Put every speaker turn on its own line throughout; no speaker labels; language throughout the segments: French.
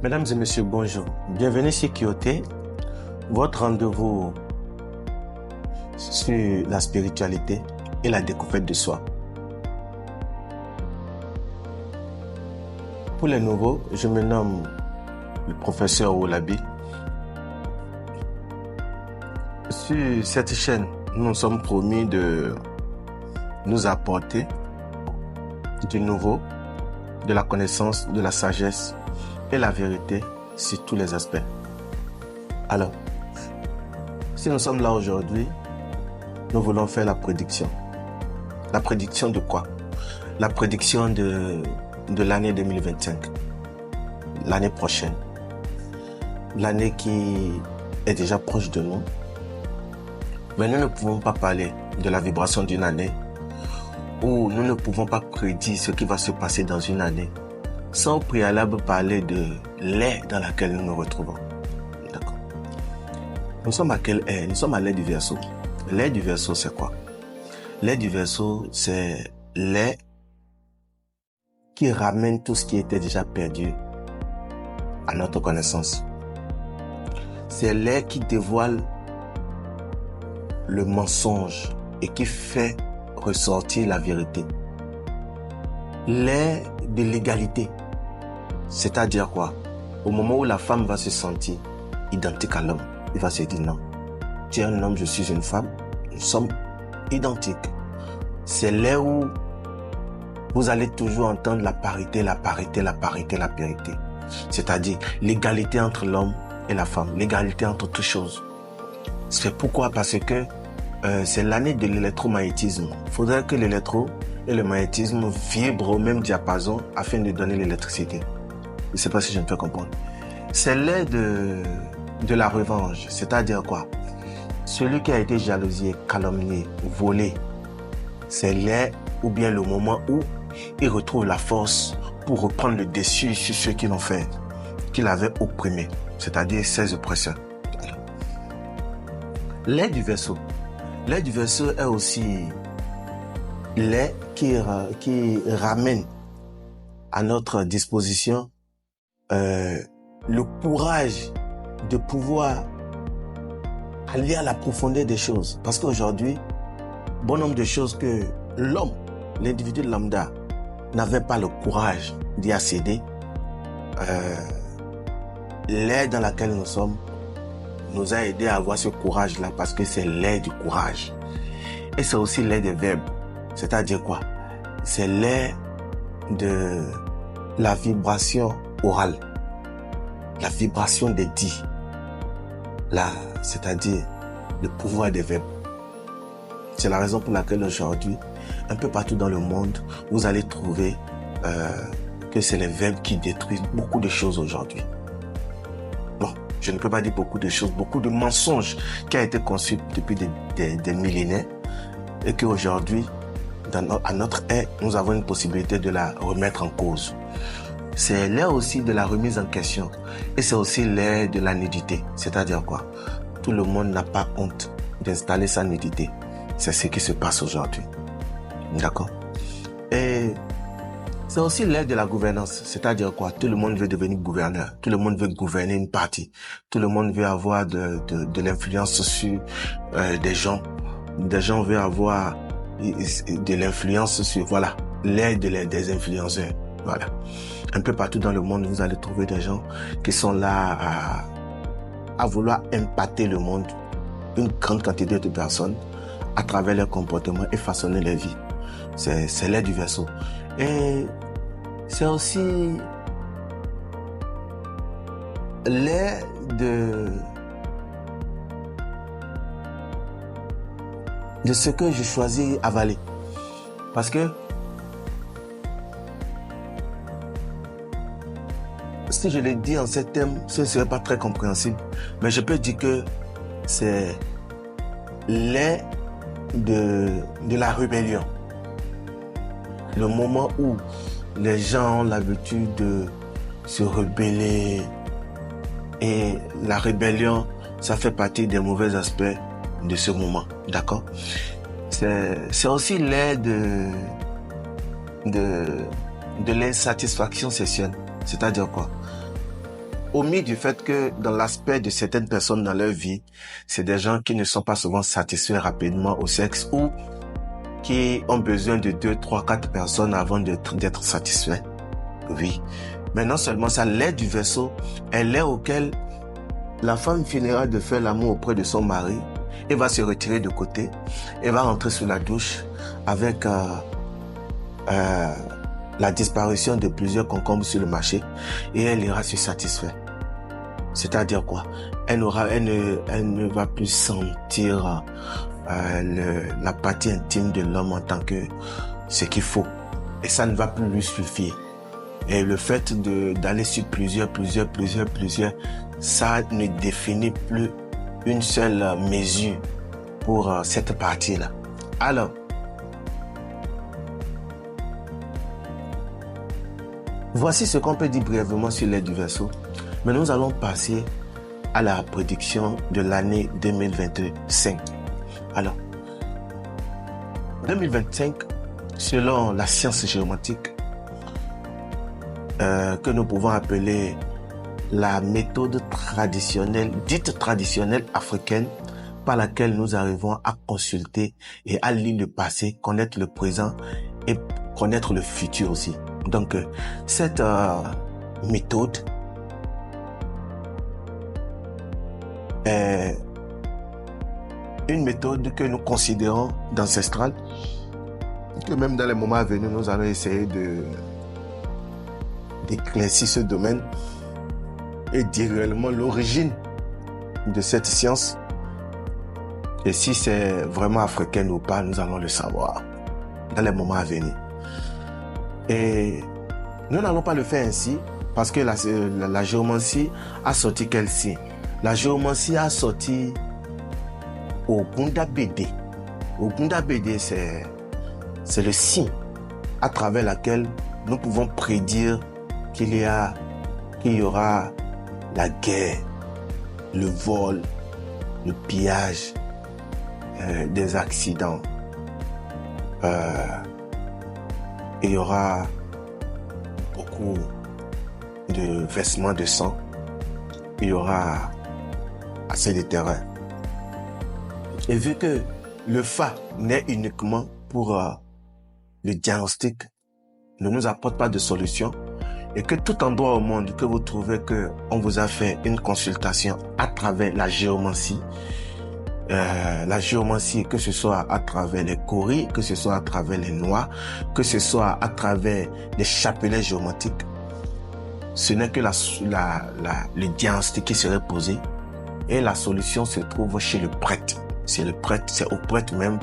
Mesdames et messieurs, bonjour. Bienvenue sur Kyoté, votre rendez-vous sur la spiritualité et la découverte de soi. Pour les nouveaux, je me nomme le professeur Oulabi. Sur cette chaîne, nous nous sommes promis de nous apporter du nouveau, de la connaissance, de la sagesse et la vérité sur tous les aspects. Alors, si nous sommes là aujourd'hui, nous voulons faire la prédiction. La prédiction de quoi? La prédiction de l'année 2025. L'année prochaine. L'année qui est déjà proche de nous. Mais nous ne pouvons pas parler de la vibration d'une année ou nous ne pouvons pas prédire ce qui va se passer dans une année sans au préalable parler de l'ère dans laquelle nous nous retrouvons. D'accord. Nous sommes à quelle ère? Nous sommes à l'ère du Verseau. L'ère du Verseau, c'est quoi? L'ère du Verseau, c'est l'ère qui ramène tout ce qui était déjà perdu à notre connaissance. C'est l'ère qui dévoile le mensonge et qui fait ressortir la vérité. L'ère de l'égalité. C'est-à-dire quoi? Au moment où la femme va se sentir identique à l'homme, il va se dire non. Tu es un homme, je suis une femme, nous sommes identiques. C'est l'ère où vous allez toujours entendre la parité, la parité, la parité, la parité. C'est-à-dire l'égalité entre l'homme et la femme, l'égalité entre toutes choses. C'est pourquoi? Parce que c'est l'année de l'électromagnétisme. Il faudrait que l'électro et le magnétisme vibrent au même diapason afin de donner l'électricité. Je ne sais pas si je me fais comprendre. C'est l'ère de la revanche. C'est-à-dire quoi? Celui qui a été jalousé, calomnié, volé, c'est l'ère ou bien le moment où il retrouve la force pour reprendre le dessus sur ceux qui l'ont fait, qui l'avaient opprimé, c'est-à-dire ses oppresseurs. L'ère du Verseau. L'ère du Verseau est aussi l'ère qui ramène à notre disposition le courage de pouvoir aller à la profondeur des choses. Parce qu'aujourd'hui, bon nombre de choses que l'homme, l'individu lambda, n'avait pas le courage d'y accéder, l'ère dans laquelle nous sommes nous a aidé à avoir ce courage-là parce que c'est l'ère du courage. Et c'est aussi l'ère des verbes. C'est-à-dire quoi? C'est l'ère de la vibration orale. La vibration des dits. Là, c'est-à-dire le pouvoir des verbes. C'est la raison pour laquelle aujourd'hui, un peu partout dans le monde, vous allez trouver que c'est les verbes qui détruisent beaucoup de choses aujourd'hui. Bon, je ne peux pas dire beaucoup de choses, beaucoup de mensonges qui ont été conçus depuis des millénaires et qu'aujourd'hui, à notre ère, nous avons une possibilité de la remettre en cause. C'est l'ère aussi de la remise en question et c'est aussi l'ère de la nudité. C'est-à-dire quoi? Tout le monde n'a pas honte d'installer sa nudité. C'est ce qui se passe aujourd'hui. D'accord? Et c'est aussi l'ère de la gouvernance. C'est-à-dire quoi? Tout le monde veut devenir gouverneur. Tout le monde veut gouverner une partie. Tout le monde veut avoir de l'influence sur des gens. Des gens veulent avoir de l'influence sur, voilà, l'ère des influenceurs. Voilà. Un peu partout dans le monde, vous allez trouver des gens qui sont là à vouloir impacter le monde, une grande quantité de personnes, à travers leur comportement et façonner leur vie. C'est l'ère du Verseau. Et c'est aussi l'ère de ce que je choisis avaler. Parce que si je le dis en ces termes, ce ne serait pas très compréhensible. Mais je peux dire que c'est l'ère de la rébellion. Le moment où les gens ont l'habitude de se rebeller. Et la rébellion, ça fait partie des mauvais aspects de ce moment. D'accord? C'est aussi l'ère de l'insatisfaction sexuelle. C'est-à-dire quoi? omis du fait que dans l'aspect de certaines personnes dans leur vie, c'est des gens qui ne sont pas souvent satisfaits rapidement au sexe ou qui ont besoin de 2, 3, 4 personnes avant d'être satisfaits. Oui. Mais non seulement ça, l'air du Verseau est l'air auquel la femme finira de faire l'amour auprès de son mari et va se retirer de côté et va rentrer sous la douche avec la disparition de plusieurs concombres sur le marché et elle ira se satisfaire. C'est-à-dire quoi? Elle ne va plus sentir la partie intime de l'homme en tant que ce qu'il faut. Et ça ne va plus lui suffire. Et le fait d'aller sur plusieurs, ça ne définit plus une seule mesure pour cette partie-là. Alors, voici ce qu'on peut dire brièvement sur l'air du Verseau. Mais nous allons passer à la prédiction de l'année 2025. Alors, 2025, selon la science géomantique, que nous pouvons appeler la méthode traditionnelle, dite traditionnelle africaine, par laquelle nous arrivons à consulter et à lire le passé, connaître le présent et connaître le futur aussi. Donc, cette méthode est une méthode que nous considérons d'ancestrale, que même dans les moments à venir, nous allons essayer d'éclaircir ce domaine et dire réellement l'origine de cette science. Et si c'est vraiment africain ou pas, nous allons le savoir dans les moments à venir. Et nous n'allons pas le faire ainsi parce que la géomancie a sorti quel signe? La géomancie a sorti Ogunda Bédé. Ogunda Bédé, c'est le signe à travers lequel nous pouvons prédire qu'il y aura la guerre, le vol, le pillage, des accidents. Il y aura beaucoup de versements de sang. Il y aura assez de terreur. Et vu que le Fa n'est uniquement pour le diagnostic, ne nous apporte pas de solution, et que tout endroit au monde que vous trouvez que on vous a fait une consultation à travers la géomancie, que ce soit à travers les coris, que ce soit à travers les noix, que ce soit à travers les chapelets géomatiques, ce n'est que le diagnostic qui serait posé et la solution se trouve chez le prêtre. C'est au prêtre même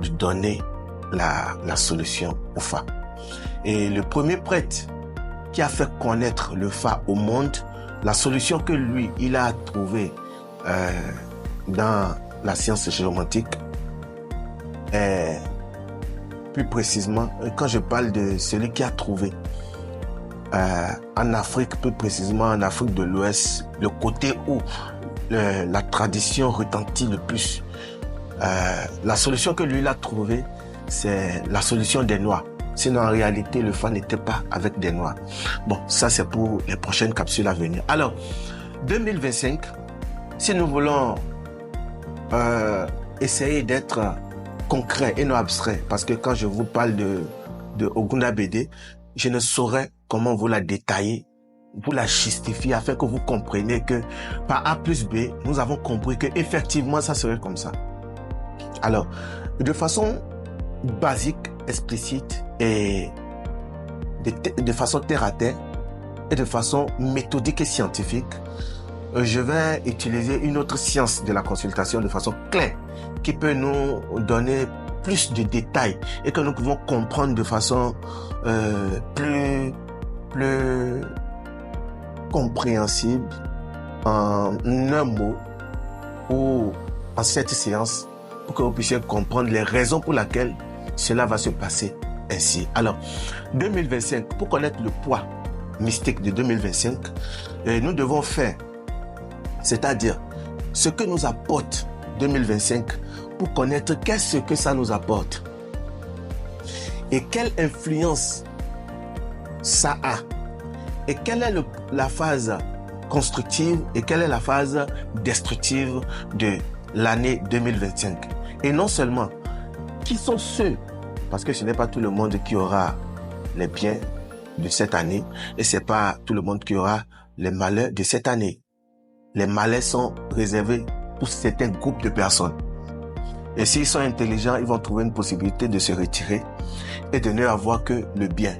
de donner la solution au Fa. Et le premier prêtre qui a fait connaître le Fa au monde, la solution que lui, il a trouvée dans la science géomantique, plus précisément, quand je parle de celui qui a trouvé en Afrique, plus précisément en Afrique de l'Ouest, le côté où la tradition retentit le plus, la solution que lui il a trouvée, c'est la solution des noix. Sinon, en réalité, le Fa n'était pas avec des noix. Bon, ça c'est pour les prochaines capsules à venir. Alors, 2025, si nous voulons essayer d'être concret et non abstrait, parce que quand je vous parle de Ogunda Bédé, je ne saurais comment vous la détailler, vous la justifier afin que vous compreniez que par A plus B, nous avons compris que effectivement ça serait comme ça. Alors, de façon basique, explicite et de façon terre à terre et de façon méthodique et scientifique, je vais utiliser une autre science de la consultation de façon claire qui peut nous donner plus de détails et que nous pouvons comprendre de façon plus compréhensible en un mot ou en cette séance pour que vous puissiez comprendre les raisons pour lesquelles cela va se passer ainsi. Alors, 2025, pour connaître le poids mystique de 2025, nous devons faire, c'est-à-dire ce que nous apporte 2025 pour connaître qu'est-ce que ça nous apporte et quelle influence ça a et quelle est la phase constructive et quelle est la phase destructive de l'année 2025. Et non seulement, qui sont ceux, parce que ce n'est pas tout le monde qui aura les biens de cette année et c'est pas tout le monde qui aura les malheurs de cette année. Les malheurs sont réservés pour certains groupes de personnes. Et s'ils sont intelligents, ils vont trouver une possibilité de se retirer et de ne avoir que le bien.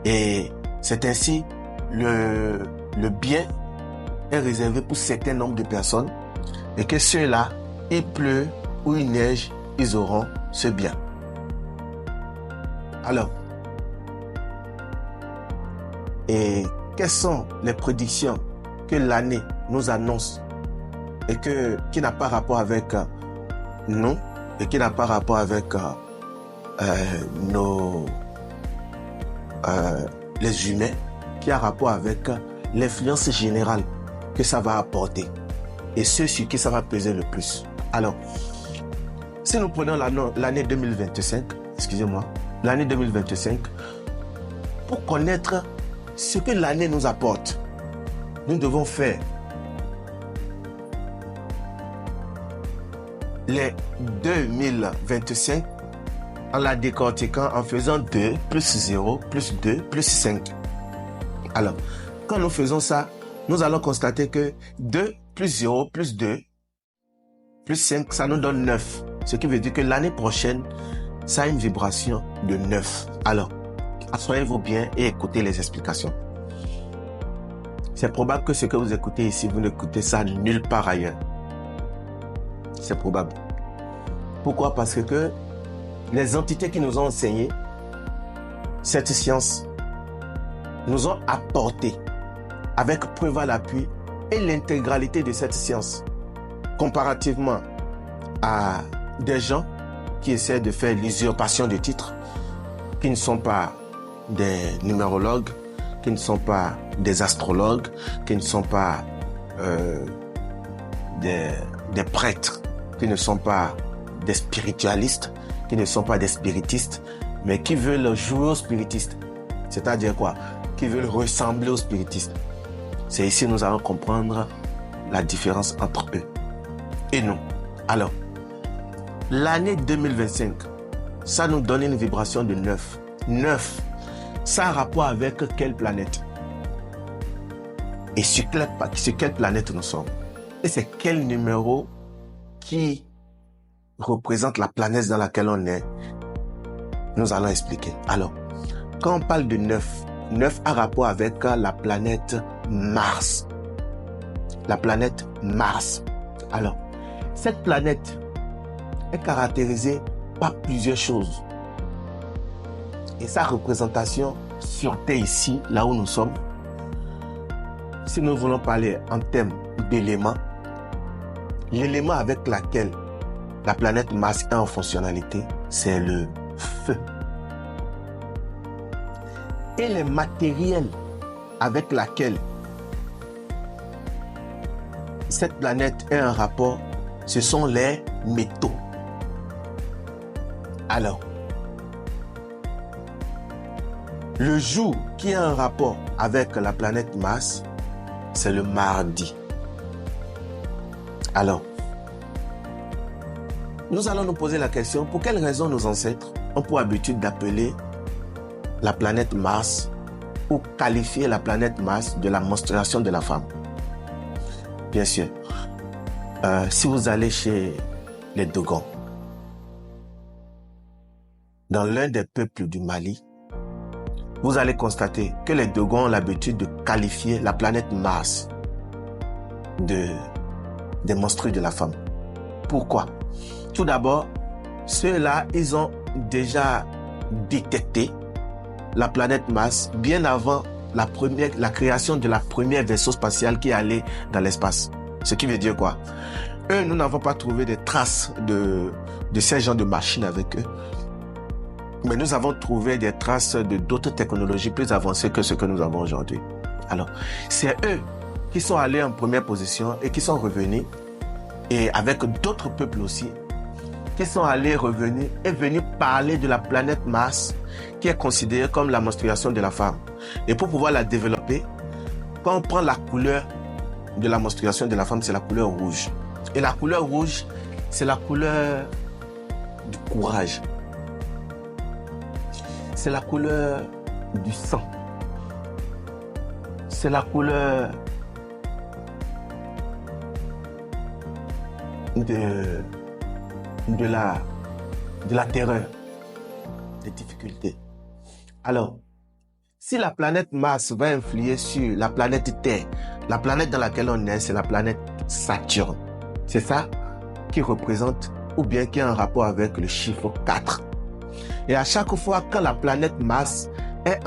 Et c'est ainsi le bien est réservé pour certains nombres de personnes et que ceux-là, il pleut ou il neige, ils auront ce bien. Alors, et quelles sont les prédictions que l'année nous annonce et qui n'a pas rapport avec nous et qui n'a pas rapport avec les humains, qui a rapport avec l'influence générale que ça va apporter et ceux sur qui ça va peser le plus. Alors, si nous prenons l'année 2025, l'année 2025, pour connaître ce que l'année nous apporte, nous devons faire les 2025 en la décortiquant en faisant 2 plus 0 plus 2 plus 5. Alors, quand nous faisons ça, nous allons constater que 2 plus 0 plus 2 plus 5, ça nous donne 9. Ce qui veut dire que l'année prochaine, ça a une vibration de 9. Alors, asseyez-vous bien et écoutez les explications. C'est probable que ce que vous écoutez ici, vous n'écoutez ça nulle part ailleurs. C'est probable. Pourquoi? Parce que les entités qui nous ont enseigné cette science nous ont apporté avec preuve à l'appui et l'intégralité de cette science comparativement à des gens qui essaient de faire l'usurpation de titres, qui ne sont pas des numérologues, qui ne sont pas des astrologues, qui ne sont pas des prêtres, qui ne sont pas des spiritualistes, qui ne sont pas des spiritistes, mais qui veulent jouer aux spiritistes. C'est-à-dire quoi? Qui veulent ressembler aux spiritistes. C'est ici que nous allons comprendre la différence entre eux et nous. Alors, l'année 2025, ça nous donne une vibration de 9. 9, ça a rapport avec quelle planète? Et sur quelle planète nous sommes? Et c'est quel numéro qui représente la planète dans laquelle on est? Nous allons expliquer. Alors, quand on parle de 9, 9 a rapport avec la planète Mars. La planète Mars. Alors, cette planète est caractérisée par plusieurs choses. Et sa représentation sur Terre ici, là où nous sommes, si nous voulons parler en termes d'éléments, l'élément avec lequel la planète Mars est en fonctionnalité, c'est le feu. Et les matériels avec lesquels cette planète est en rapport, ce sont les métaux. Alors, le jour qui a un rapport avec la planète Mars, c'est le mardi. Alors, nous allons nous poser la question, pour quelle raison nos ancêtres ont pour habitude d'appeler la planète Mars ou qualifier la planète Mars de la menstruation de la femme? Bien sûr, si vous allez chez les Dogons, dans l'un des peuples du Mali, vous allez constater que les Dogons ont l'habitude de qualifier la planète Mars des menstrues de la femme. Pourquoi? Tout d'abord, ceux-là, ils ont déjà détecté la planète Mars bien avant la création de la première vaisseau spatial qui allait dans l'espace. Ce qui veut dire quoi? Eux, nous n'avons pas trouvé des traces de ces genres de machines avec eux. Mais nous avons trouvé des traces de d'autres technologies plus avancées que ce que nous avons aujourd'hui. Alors, c'est eux qui sont allés en première position et qui sont revenus, et avec d'autres peuples aussi, qui sont allés revenir et venus parler de la planète Mars, qui est considérée comme la menstruation de la femme. Et pour pouvoir la développer, quand on prend la couleur de la menstruation de la femme, c'est la couleur rouge. Et la couleur rouge, c'est la couleur du courage. C'est la couleur du sang. C'est la couleur de la terreur, des difficultés. Alors, si la planète Mars va influer sur la planète Terre, la planète dans laquelle on est, c'est la planète Saturne. C'est ça qui représente ou bien qui a un rapport avec le chiffre 4. Et à chaque fois que la planète Mars est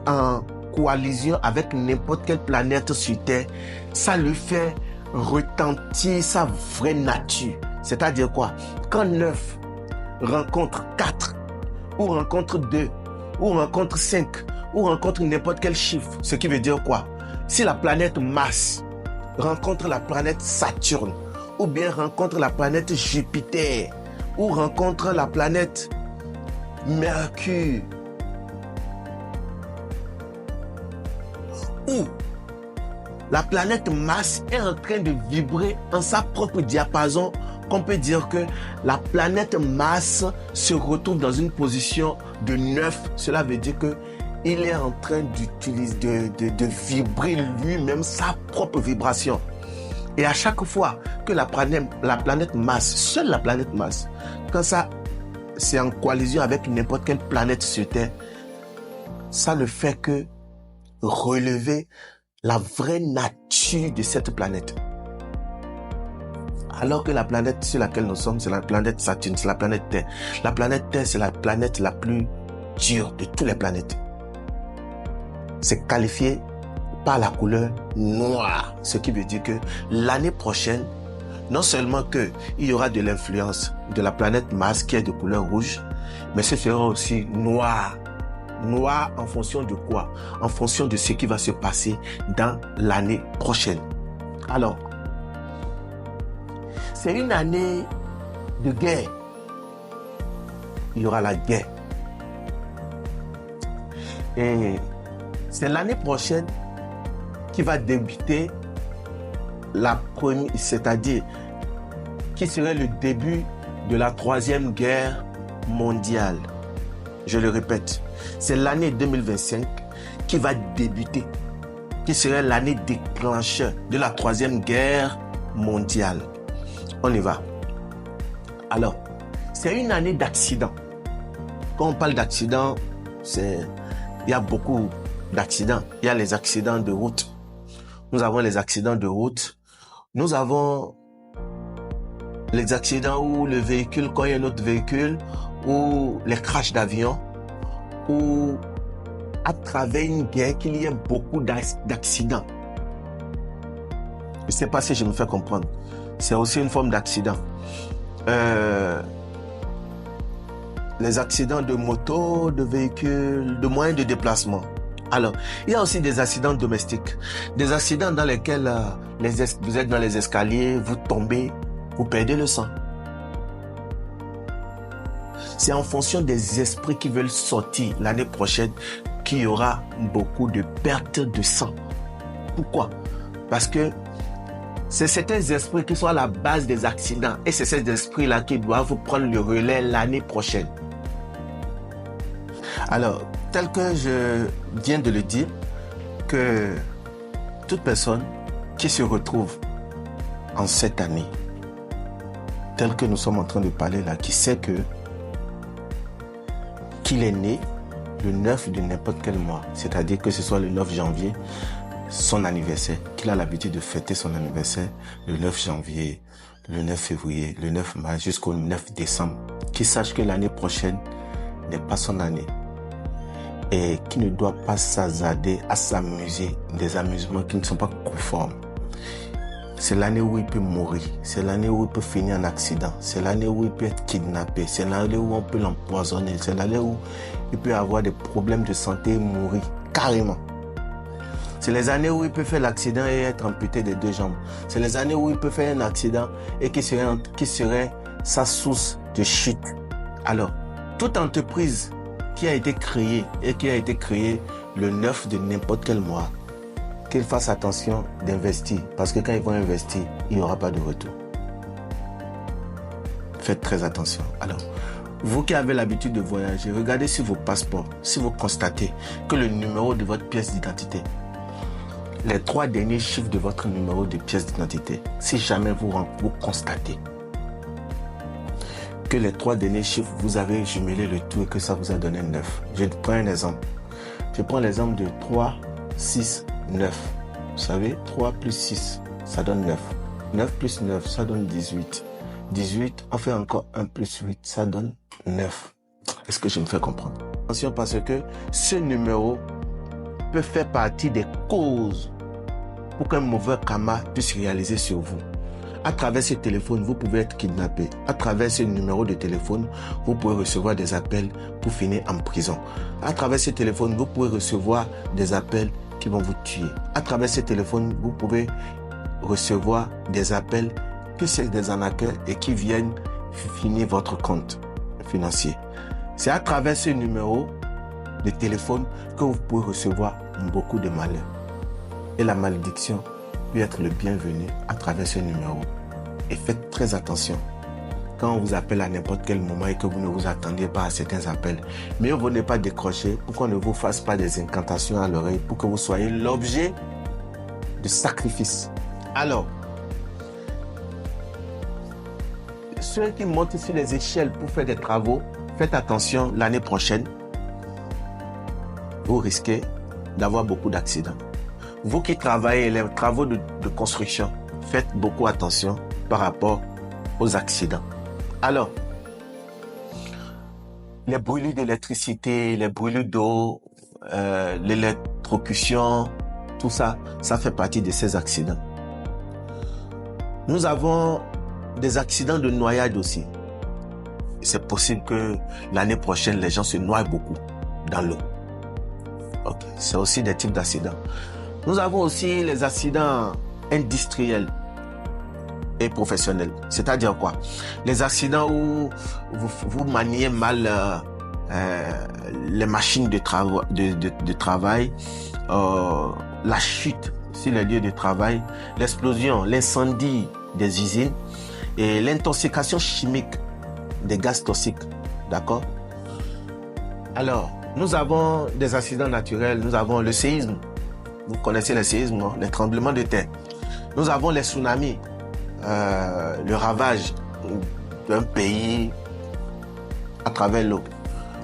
en coalition avec n'importe quelle planète sur Terre, ça lui fait retentir sa vraie nature. C'est-à-dire quoi? Quand 9 rencontre 4, ou rencontre 2, ou rencontre 5, ou rencontre n'importe quel chiffre, ce qui veut dire quoi? Si la planète Mars rencontre la planète Saturne, ou bien rencontre la planète Jupiter, ou rencontre la planète Mercure, ou la planète Mars est en train de vibrer en sa propre diapason, qu'on peut dire que la planète Mars se retrouve dans une position de 9. Cela veut dire que il est en train d'utiliser, de vibrer lui-même sa propre vibration. Et à chaque fois que la planète Mars, seule la planète Mars, quand ça c'est en coalition avec n'importe quelle planète sur Terre, ça ne fait que relever la vraie nature de cette planète. Alors que la planète sur laquelle nous sommes, c'est la planète Saturne, c'est la planète Terre. La planète Terre, c'est la planète la plus dure de toutes les planètes. C'est qualifié par la couleur noire. Ce qui veut dire que l'année prochaine, non seulement qu'il y aura de l'influence de la planète Mars qui est de couleur rouge, mais ce sera aussi noir. Noir en fonction de quoi? En fonction de ce qui va se passer dans l'année prochaine. Alors, c'est une année de guerre. Il y aura la guerre. Et c'est l'année prochaine qui va débuter la première, c'est-à-dire qui serait le début de la 3e guerre mondiale. Je le répète, c'est l'année 2025 qui va débuter, qui serait l'année déclencheur de la 3e guerre mondiale. On y va. Alors, c'est une année d'accidents. Quand on parle d'accidents, il y a beaucoup d'accidents. Il y a les accidents de route. Nous avons les accidents de route. Nous avons les accidents où le véhicule, quand il y a un autre véhicule, ou les crashs d'avion, ou à travers une guerre qu'il y ait beaucoup d'accidents. Je ne sais pas si je me fais comprendre. C'est aussi une forme d'accident. Les accidents de moto, de véhicules, de moyens de déplacement. Alors, il y a aussi des accidents domestiques. Des accidents dans lesquels vous êtes dans les escaliers, vous tombez, vous perdez le sang. C'est en fonction des esprits qui veulent sortir l'année prochaine qu'il y aura beaucoup de pertes de sang. Pourquoi? Parce que c'est certains esprits qui sont à la base des accidents et c'est ces esprits-là qui doivent prendre le relais l'année prochaine. Alors, tel que je viens de le dire, que toute personne qui se retrouve en cette année, tel que nous sommes en train de parler là, qui sait qu'il est né le 9 de n'importe quel mois, c'est-à-dire que ce soit le 9 janvier, son anniversaire, qu'il a l'habitude de fêter son anniversaire le 9 janvier, le 9 février, le 9 mars jusqu'au 9 décembre, qu'il sache que l'année prochaine n'est pas son année et qui ne doit pas s'hasarder à s'amuser des amusements qui ne sont pas conformes. C'est l'année où il peut mourir, c'est l'année où il peut finir en accident, c'est l'année où il peut être kidnappé, c'est l'année où on peut l'empoisonner, c'est l'année où il peut avoir des problèmes de santé et mourir carrément. C'est les années où il peut faire l'accident et être amputé des 2 jambes. C'est les années où il peut faire un accident et qui serait sa source de chute. Alors, toute entreprise qui a été créée et qui a été créée le 9 de n'importe quel mois, qu'ils fassent attention d'investir. Parce que quand ils vont investir, il n'y aura pas de retour. Faites très attention. Alors, vous qui avez l'habitude de voyager, regardez sur vos passeports. Si vous constatez que le numéro de votre pièce d'identité, les 3 derniers chiffres de votre numéro de pièce d'identité, si jamais vous constatez que les 3 derniers chiffres, vous avez jumelé le tout et que ça vous a donné 9. Je prends un exemple. Je prends l'exemple de 3, 6, 9. Vous savez, 3 plus 6, ça donne 9. 9 plus 9, ça donne 18. 18, on fait encore 1 plus 8, ça donne 9. Est-ce que je me fais comprendre? Attention, parce que ce numéro peut faire partie des causes pour qu'un mauvais karma puisse réaliser sur vous. À travers ce téléphone, vous pouvez être kidnappé. À travers ce numéro de téléphone, vous pouvez recevoir des appels pour finir en prison. À travers ce téléphone, vous pouvez recevoir des appels qui vont vous tuer. À travers ce téléphone, vous pouvez recevoir des appels que c'est des arnaqueurs et qui viennent finir votre compte financier. C'est à travers ce numéro de téléphone que vous pouvez recevoir beaucoup de malheur. Et la malédiction peut être le bienvenu à travers ce numéro. Et faites très attention. Quand on vous appelle à n'importe quel moment et que vous ne vous attendiez pas à certains appels, mieux vaut ne pas décrocher pour qu'on ne vous fasse pas des incantations à l'oreille pour que vous soyez l'objet de sacrifice. Alors, ceux qui montent sur les échelles pour faire des travaux, faites attention l'année prochaine. Vous risquez d'avoir beaucoup d'accidents. Vous qui travaillez les travaux de construction, faites beaucoup attention par rapport aux accidents. Alors, les brûlures d'électricité, les brûlures d'eau, l'électrocution, tout ça, ça fait partie de ces accidents. Nous avons des accidents de noyade aussi. C'est possible que l'année prochaine, les gens se noient beaucoup dans l'eau. Okay. C'est aussi des types d'accidents. Nous avons aussi les accidents industriels et professionnels. C'est-à-dire quoi? Les accidents où vous maniez mal les machines de travail, la chute sur les lieux de travail, l'explosion, l'incendie des usines et l'intoxication chimique des gaz toxiques. D'accord? Alors, nous avons des accidents naturels, nous avons le séisme. Vous connaissez les séismes, non? Les tremblements de terre. Nous avons les tsunamis, le ravage d'un pays à travers l'eau.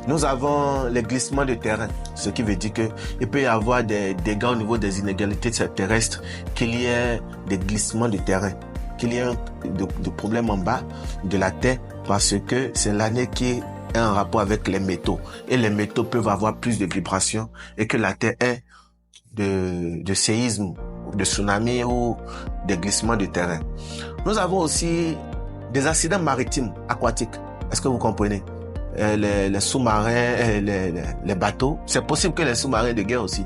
Nous avons les glissements de terrain, ce qui veut dire qu'il peut y avoir des dégâts au niveau des inégalités terrestres, qu'il y ait des glissements de terrain, qu'il y ait de problèmes en bas de la terre, parce que c'est l'année qui est en rapport avec les métaux. Et les métaux peuvent avoir plus de vibrations et que la terre est de séisme, de tsunami ou des glissements de terrain. Nous avons aussi des accidents maritimes, aquatiques. Est-ce que vous comprenez? Les sous-marins, les bateaux. C'est possible que les sous-marins de guerre aussi.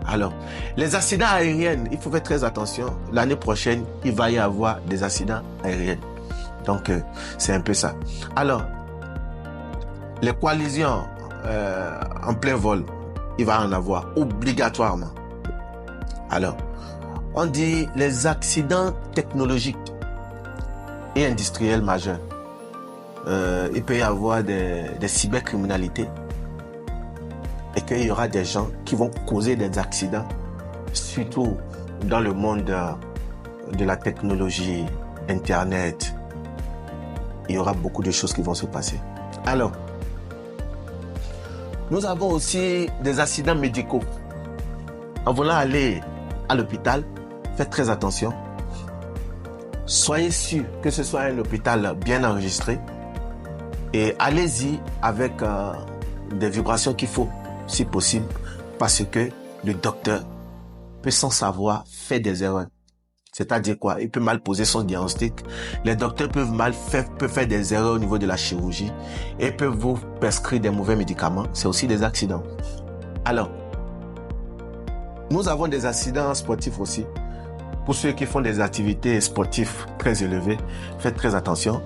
Alors, les accidents aériens, il faut faire très attention. L'année prochaine, il va y avoir des accidents aériens. Donc, c'est un peu ça. Alors, les collisions en plein vol, il va en avoir obligatoirement. Alors, on dit les accidents technologiques et industriels majeurs. Il peut y avoir des cybercriminalités et qu'il y aura des gens qui vont causer des accidents, surtout dans le monde de la technologie, Internet. Il y aura beaucoup de choses qui vont se passer. Alors, nous avons aussi des accidents médicaux. En voulant aller à l'hôpital, faites très attention. Soyez sûr que ce soit un hôpital bien enregistré et allez-y avec des vibrations qu'il faut, si possible, parce que le docteur peut sans savoir faire des erreurs. C'est-à-dire quoi? Il peut mal poser son diagnostic. Les docteurs peuvent faire des erreurs au niveau de la chirurgie et peuvent vous prescrire des mauvais médicaments. C'est aussi des accidents. Alors, nous avons des accidents sportifs aussi. Pour ceux qui font des activités sportives très élevées, faites très attention.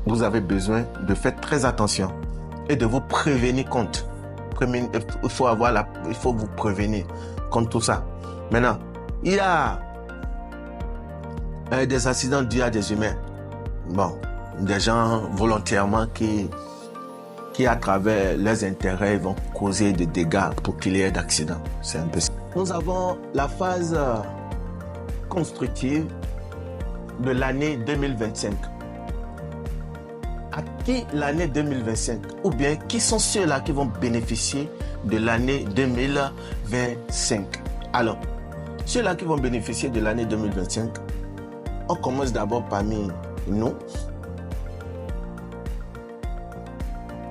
Vous avez besoin de faire très attention et de vous prévenir contre. Il faut vous prévenir contre tout ça. Maintenant, il y a des accidents dus à des humains. Bon, des gens volontairement qui à travers leurs intérêts vont causer des dégâts pour qu'il y ait d'accidents. C'est un peu ça. Nous avons la phase constructive de l'année 2025. À qui l'année 2025? Ou bien qui sont ceux-là qui vont bénéficier de l'année 2025? Alors, ceux-là qui vont bénéficier de l'année 2025, on commence d'abord parmi nous.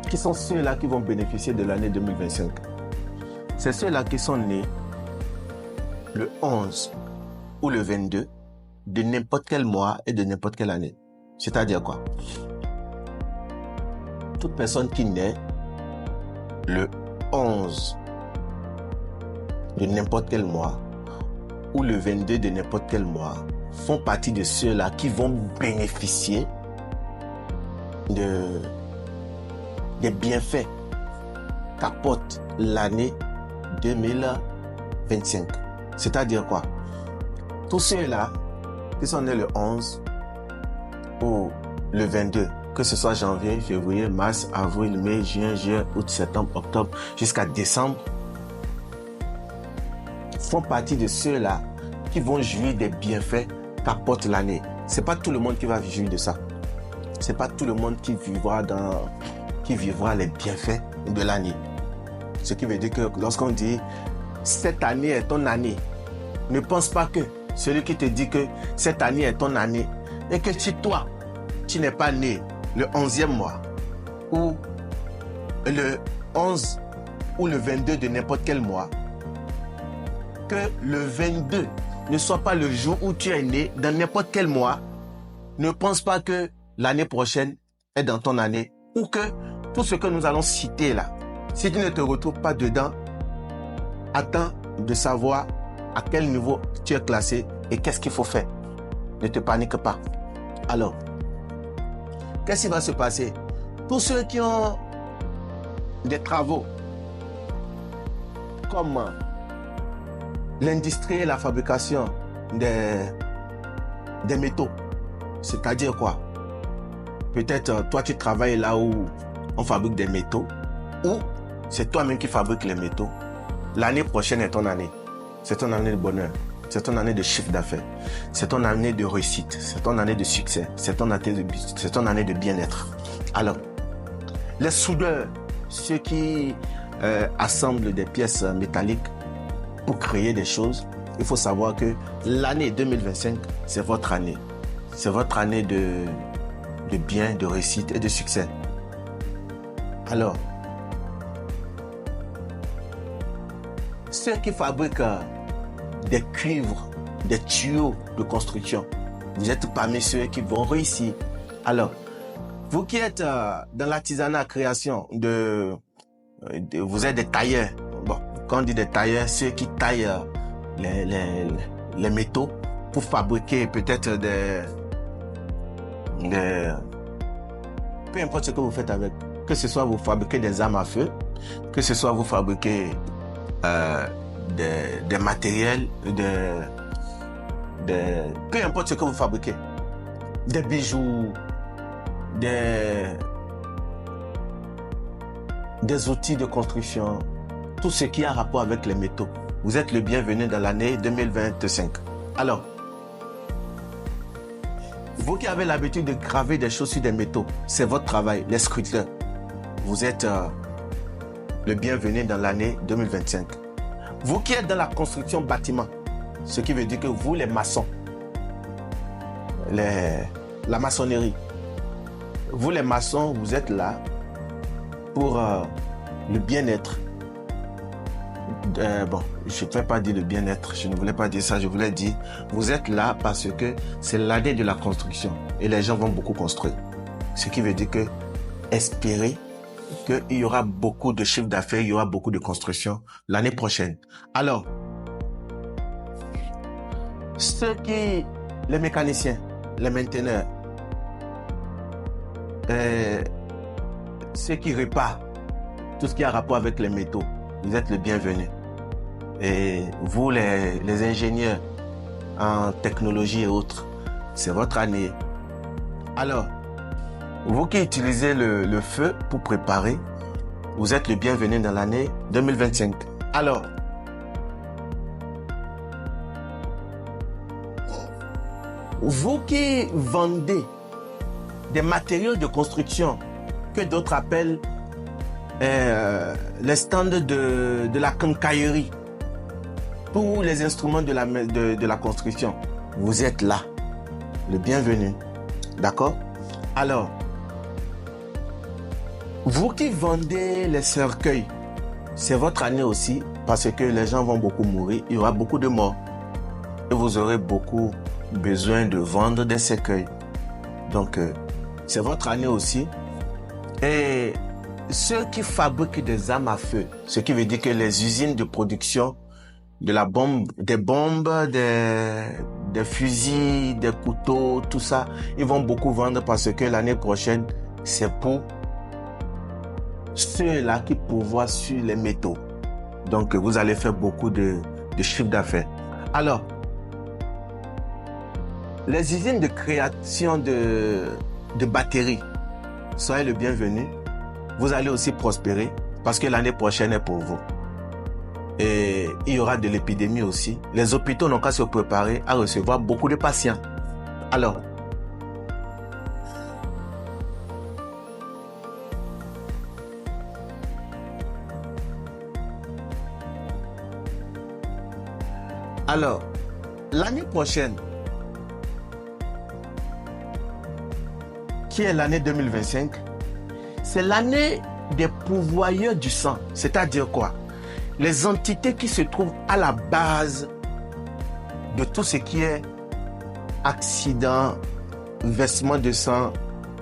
Qui sont ceux-là qui vont bénéficier de l'année 2025? C'est ceux-là qui sont nés le 11 ou le 22 de n'importe quel mois et de n'importe quelle année. C'est-à-dire quoi? Toute personne qui naît le 11 de n'importe quel mois ou le 22 de n'importe quel mois font partie de ceux-là qui vont bénéficier des bienfaits qu'apporte l'année 2025. C'est-à-dire quoi? Tous ceux-là qui sont nés le 11 ou le 22, que ce soit janvier, février, mars, avril, mai, juin, juillet, août, septembre, octobre, jusqu'à décembre, font partie de ceux-là qui vont jouir des bienfaits qu'apporte l'année. C'est pas tout le monde qui va jouir de ça. C'est pas tout le monde qui vivra les bienfaits de l'année. Ce qui veut dire que lorsqu'on dit cette année est ton année, ne pense pas que celui qui te dit que cette année est ton année et que si toi, tu n'es pas né le 11e mois ou le 11 ou le 22 de n'importe quel mois, que le 22 ne soit pas le jour où tu es né dans n'importe quel mois, ne pense pas que l'année prochaine est dans ton année ou que tout ce que nous allons citer là, si tu ne te retrouves pas dedans, attends de savoir à quel niveau tu es classé et qu'est-ce qu'il faut faire. Ne te panique pas. Alors, qu'est-ce qui va se passer? Tous ceux qui ont des travaux comme l'industrie et la fabrication des métaux, c'est-à-dire quoi? Peut-être toi tu travailles là où on fabrique des métaux ou c'est toi-même qui fabrique les métaux. L'année prochaine est ton année. C'est ton année de bonheur. C'est ton année de chiffre d'affaires. C'est ton année de réussite. C'est ton année de succès. C'est ton année de bien-être. Alors, les soudeurs, ceux qui assemblent des pièces métalliques pour créer des choses, il faut savoir que l'année 2025, c'est votre année. C'est votre année de bien, de réussite et de succès. Alors, ceux qui fabriquent des cuivres, des tuyaux de construction, vous êtes parmi ceux qui vont réussir. Alors, vous qui êtes dans l'artisanat création, vous êtes des tailleurs. Bon, quand on dit des tailleurs, ceux qui taillent les métaux pour fabriquer peut-être peu importe ce que vous faites avec, que ce soit vous fabriquez des armes à feu, que ce soit vous fabriquez des matériels, peu importe ce que vous fabriquez, des bijoux, des outils de construction, tout ce qui a rapport avec les métaux. Vous êtes le bienvenu dans l'année 2025. Alors, vous qui avez l'habitude de graver des choses sur des métaux, c'est votre travail, les sculpteurs. Vous êtes le bienvenu dans l'année 2025. Vous qui êtes dans la construction bâtiment, ce qui veut dire que vous, les maçons, la maçonnerie, vous les maçons, vous êtes là pour le bien-être. Bon, je ne vais pas dire le bien-être, je ne voulais pas dire ça, je voulais dire, vous êtes là parce que c'est l'année de la construction et les gens vont beaucoup construire. Ce qui veut dire que espérez qu'il y aura beaucoup de chiffre d'affaires, il y aura beaucoup de construction l'année prochaine. Alors, les mécaniciens, les mainteneurs, ceux qui réparent tout ce qui a rapport avec les métaux, vous êtes le bienvenu. Et vous, les ingénieurs en technologie et autres, c'est votre année. Alors, vous qui utilisez le feu pour préparer, vous êtes le bienvenu dans l'année 2025. Alors, vous qui vendez des matériaux de construction que d'autres appellent les stands de la quincaillerie pour les instruments de la construction, vous êtes là, le bienvenu. D'accord? Alors, vous qui vendez les cercueils, c'est votre année aussi parce que les gens vont beaucoup mourir, il y aura beaucoup de morts et vous aurez beaucoup besoin de vendre des cercueils. Donc, c'est votre année aussi. Et ceux qui fabriquent des armes à feu, ce qui veut dire que les usines de production de la bombe, des bombes, des fusils, des couteaux, tout ça, ils vont beaucoup vendre parce que l'année prochaine, c'est pour ceux-là qui pourvoient sur les métaux. Donc, vous allez faire beaucoup de chiffre d'affaires. Alors, les usines de création de batteries, soyez le bienvenu. Vous allez aussi prospérer parce que l'année prochaine est pour vous. Et il y aura de l'épidémie aussi. Les hôpitaux n'ont qu'à se préparer à recevoir beaucoup de patients. Alors, l'année prochaine, qui est l'année 2025, c'est l'année des pourvoyeurs du sang. C'est-à-dire quoi? Les entités qui se trouvent à la base de tout ce qui est accident, versement de sang,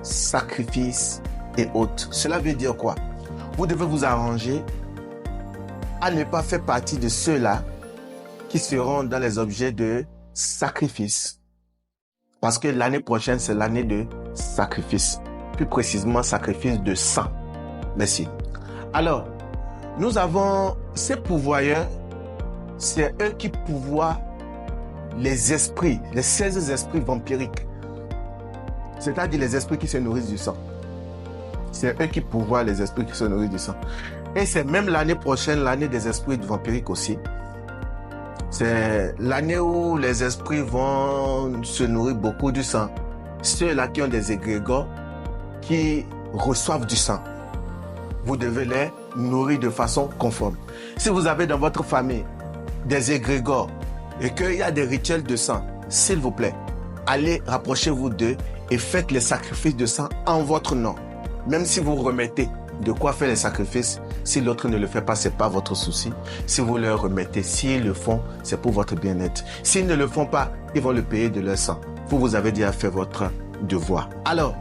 sacrifice et autres. Cela veut dire quoi? Vous devez vous arranger à ne pas faire partie de ceux-là qui seront dans les objets de sacrifice. Parce que l'année prochaine, c'est l'année de sacrifice. Plus précisément, sacrifice de sang. Merci. Alors, nous avons ces pourvoyeurs, c'est eux qui pourvoient les esprits, les 16 esprits vampiriques. C'est-à-dire les esprits qui se nourrissent du sang. C'est eux qui pourvoient les esprits qui se nourrissent du sang. Et c'est même l'année prochaine, l'année des esprits vampiriques aussi. C'est l'année où les esprits vont se nourrir beaucoup du sang. Ceux-là qui ont des égrégores, qui reçoivent du sang, vous devez les nourrir de façon conforme. Si vous avez dans votre famille des égrégores et qu'il y a des rituels de sang, s'il vous plaît, allez, rapprochez-vous d'eux et faites les sacrifices de sang en votre nom. Même si vous remettez de quoi faire les sacrifices, si l'autre ne le fait pas, c'est pas votre souci. Si vous leur remettez, s'ils le font, c'est pour votre bien-être. S'ils ne le font pas, ils vont le payer de leur sang. Vous avez déjà fait votre devoir. Alors,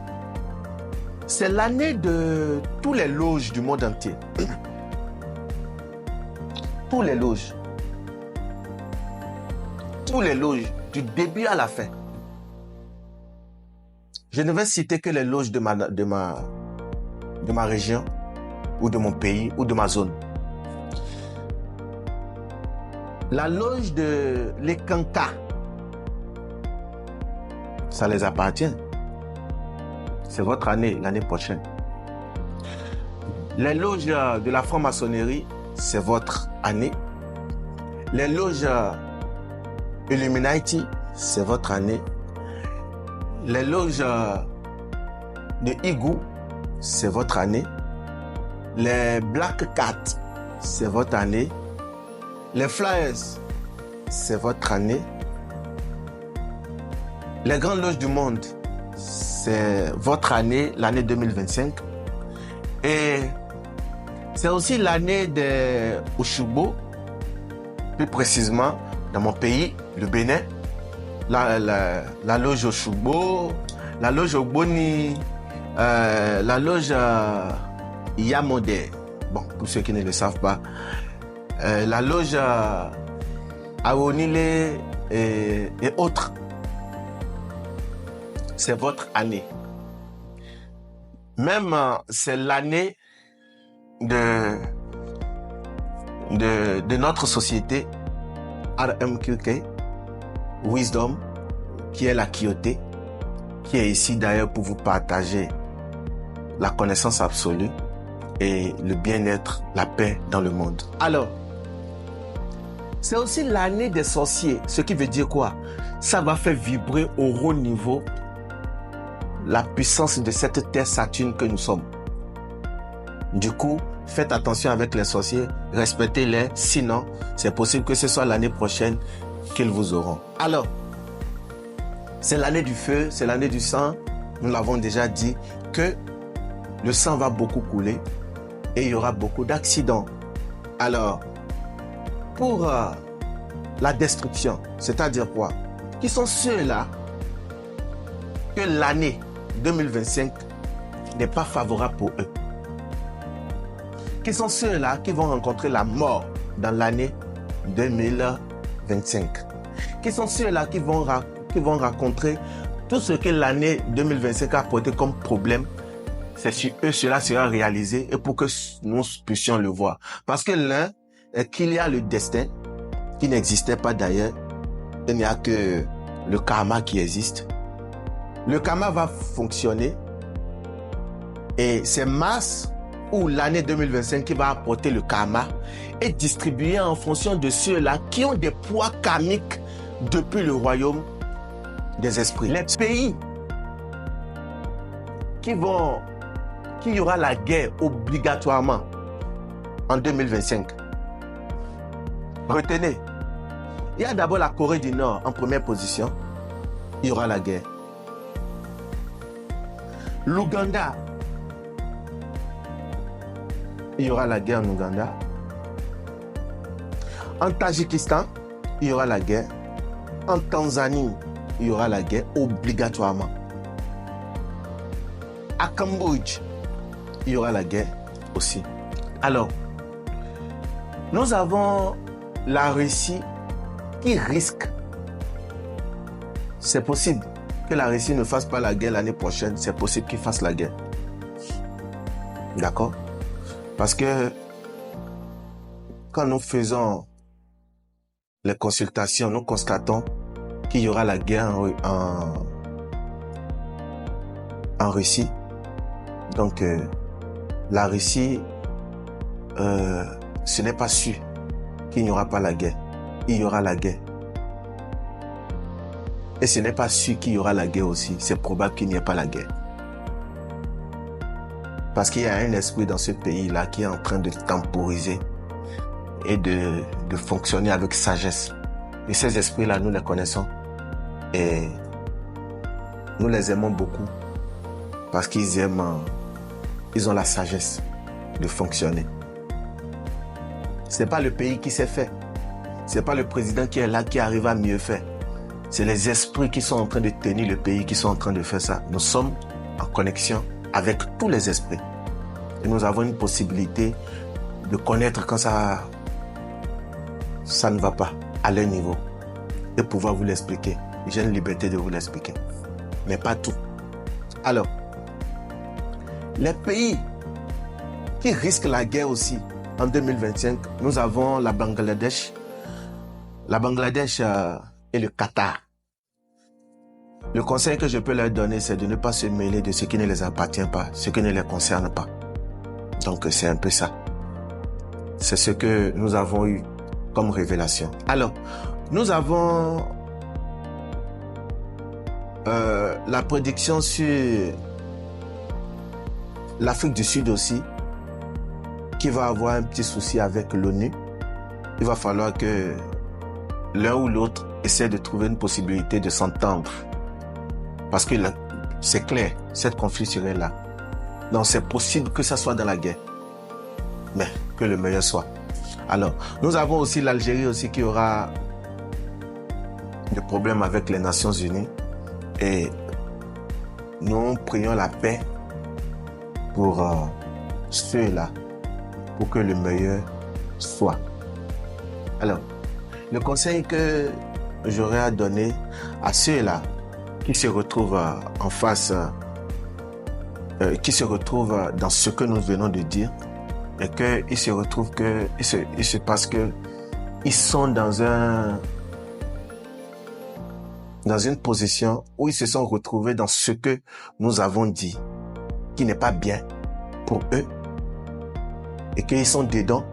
c'est l'année de tous les loges du monde entier. Tous les loges. Tous les loges, du début à la fin. Je ne vais citer que les loges de ma région, ou de mon pays, ou de ma zone. La loge de l'Ekanka, ça les appartient. C'est votre année, l'année prochaine. Les loges de la franc-maçonnerie, c'est votre année. Les loges Illuminati, c'est votre année. Les loges de Igu, c'est votre année. Les Black Cat, c'est votre année. Les Flyers, c'est votre année. Les grandes loges du monde, c'est votre année, l'année 2025. Et c'est aussi l'année des Oshubo, plus précisément dans mon pays, le Bénin. La loge Oshubo, la loge Ogboni, la loge Yamode. Bon, pour ceux qui ne le savent pas, la loge Aonile et autres. C'est votre année. Même c'est l'année de de notre société, RMQK, Wisdom, qui est la Kyoté, qui est ici d'ailleurs pour vous partager la connaissance absolue et le bien-être, la paix dans le monde. Alors, c'est aussi l'année des sorciers, ce qui veut dire quoi? Ça va faire vibrer au haut niveau la puissance de cette terre Saturne que nous sommes. Du coup, faites attention avec les sorciers, respectez-les, sinon c'est possible que ce soit l'année prochaine qu'ils vous auront. Alors, c'est l'année du feu, c'est l'année du sang. Nous l'avons déjà dit que le sang va beaucoup couler et il y aura beaucoup d'accidents. Alors, pour la destruction, c'est-à-dire quoi? Qui sont ceux-là que l'année 2025 n'est pas favorable pour eux? Qui sont ceux-là qui vont rencontrer la mort dans l'année 2025? Qui sont ceux-là qui vont rencontrer tout ce que l'année 2025 a apporté comme problème? C'est sur eux, cela sera réalisé et pour que nous puissions le voir. Parce que l'un est qu'il y a le destin qui n'existait pas d'ailleurs. Il n'y a que le karma qui existe. Le karma va fonctionner et c'est Mars ou l'année 2025 qui va apporter le karma et distribuer en fonction de ceux-là qui ont des poids karmiques depuis le royaume des esprits. Les pays qui y aura la guerre obligatoirement en 2025. Retenez, il y a d'abord la Corée du Nord en première position. Il y aura la guerre. L'Ouganda. Il y aura la guerre en Ouganda. En Tadjikistan, il y aura la guerre. En Tanzanie, il y aura la guerre obligatoirement. À Cambodge, il y aura la guerre aussi. Alors, nous avons la Russie qui risque. C'est possible que la Russie ne fasse pas la guerre l'année prochaine. C'est possible qu'il fasse la guerre. D'accord? Parce que quand nous faisons les consultations, nous constatons qu'il y aura la guerre en Russie. Donc, la Russie, ce n'est pas sûr qu'il n'y aura pas la guerre. Il y aura la guerre. Et ce n'est pas sûr qu'il y aura la guerre aussi. C'est probable qu'il n'y ait pas la guerre. Parce qu'il y a un esprit dans ce pays-là qui est en train de temporiser et de fonctionner avec sagesse. Et ces esprits-là, nous les connaissons. Et nous les aimons beaucoup. Parce qu'ils ont la sagesse de fonctionner. Ce n'est pas le pays qui s'est fait. Ce n'est pas le président qui est là qui arrive à mieux faire. C'est les esprits qui sont en train de tenir le pays, qui sont en train de faire ça. Nous sommes en connexion avec tous les esprits. Et nous avons une possibilité de connaître quand ça ne va pas à leur niveau. Et pouvoir vous l'expliquer. J'ai une liberté de vous l'expliquer. Mais pas tout. Alors, les pays qui risquent la guerre aussi en 2025, nous avons la Bangladesh. La Bangladesh et le Qatar. Le conseil que je peux leur donner, c'est de ne pas se mêler de ce qui ne les appartient pas, ce qui ne les concerne pas. Donc, c'est un peu ça. C'est ce que nous avons eu comme révélation. Alors, nous avons la prédiction sur l'Afrique du Sud aussi, qui va avoir un petit souci avec l'ONU. Il va falloir que l'un ou l'autre essaie de trouver une possibilité de s'entendre. Parce que là, c'est clair, cette conflit serait là. Donc c'est possible que ça soit dans la guerre. Mais que le meilleur soit. Alors, nous avons aussi l'Algérie aussi qui aura des problèmes avec les Nations Unies. Et nous prions la paix pour ceux-là, pour que le meilleur soit. Alors, le conseil que j'aurais à donner à ceux-là qui se retrouvent en face, qui se retrouvent dans ce que nous venons de dire, et qu'ils se retrouvent il se passe que ils sont dans une position où ils se sont retrouvés dans ce que nous avons dit, qui n'est pas bien pour eux, et qu'ils sont dedans,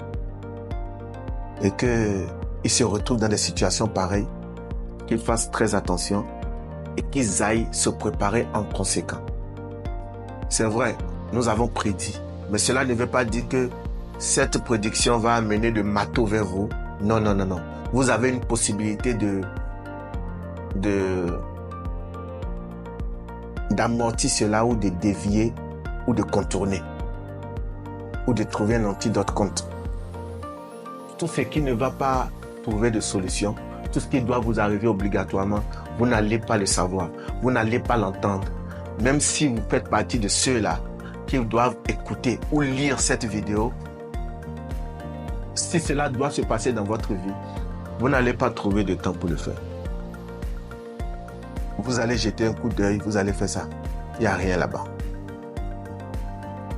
et qu'ils se retrouvent dans des situations pareilles, qu'ils fassent très attention et qu'ils aillent se préparer en conséquent. C'est vrai, nous avons prédit, mais cela ne veut pas dire que cette prédiction va amener de marteau vers vous. Non, non, non, non. Vous avez une possibilité d'amortir cela ou de dévier ou de contourner ou de trouver un antidote contre. Tout ce qui ne va pas trouver de solution, tout ce qui doit vous arriver obligatoirement, vous n'allez pas le savoir, vous n'allez pas l'entendre. Même si vous faites partie de ceux-là qui doivent écouter ou lire cette vidéo, si cela doit se passer dans votre vie, vous n'allez pas trouver de temps pour le faire. Vous allez jeter un coup d'œil, vous allez faire ça. Il n'y a rien là-bas.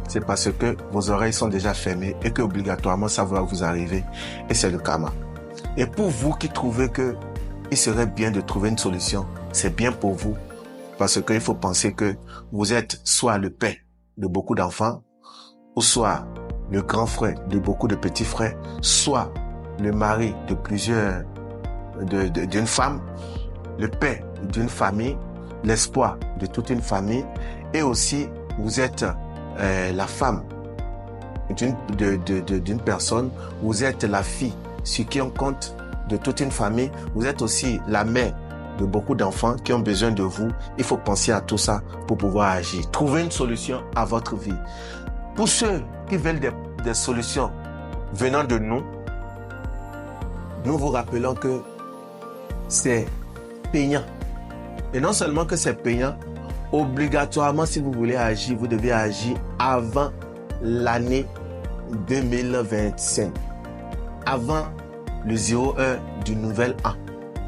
C'est parce que vos oreilles sont déjà fermées et que obligatoirement ça va vous arriver. Et c'est le karma. Et pour vous qui trouvez que il serait bien de trouver une solution, c'est bien pour vous. Parce qu'il faut penser que vous êtes soit le père de beaucoup d'enfants, ou soit le grand frère de beaucoup de petits frères, soit le mari de plusieurs, d'une femme, le père d'une famille, l'espoir de toute une famille, et aussi vous êtes la femme d'une personne, vous êtes la fille sur qui on compte de toute une famille, vous êtes aussi la mère de beaucoup d'enfants qui ont besoin de vous. Il faut penser à tout ça pour pouvoir agir. Trouver une solution à votre vie. Pour ceux qui veulent des solutions venant de nous, nous vous rappelons que c'est payant. Et non seulement que c'est payant, obligatoirement, si vous voulez agir, vous devez agir avant l'année 2025. Avant le 01 du nouvel an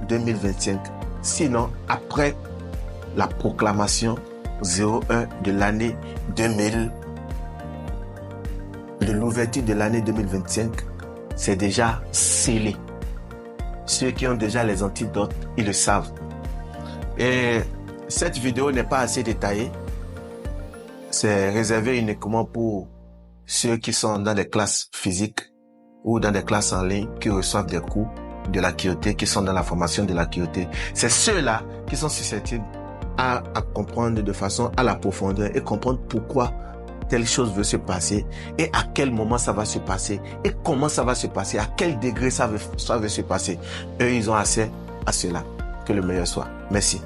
2025. Sinon, après la proclamation 01 de l'année 2000, de l'ouverture de l'année 2025, c'est déjà scellé. Ceux qui ont déjà les antidotes, ils le savent. Et cette vidéo n'est pas assez détaillée. C'est réservé uniquement pour ceux qui sont dans des classes physiques ou dans des classes en ligne qui reçoivent des cours de la Kyotée, qui sont dans la formation de la Kyotée. C'est ceux-là qui sont susceptibles à comprendre de façon à la profondeur et comprendre pourquoi telle chose veut se passer et à quel moment ça va se passer et comment ça va se passer, à quel degré ça veut se passer. Eux, ils ont accès à cela. Que le meilleur soit. Merci.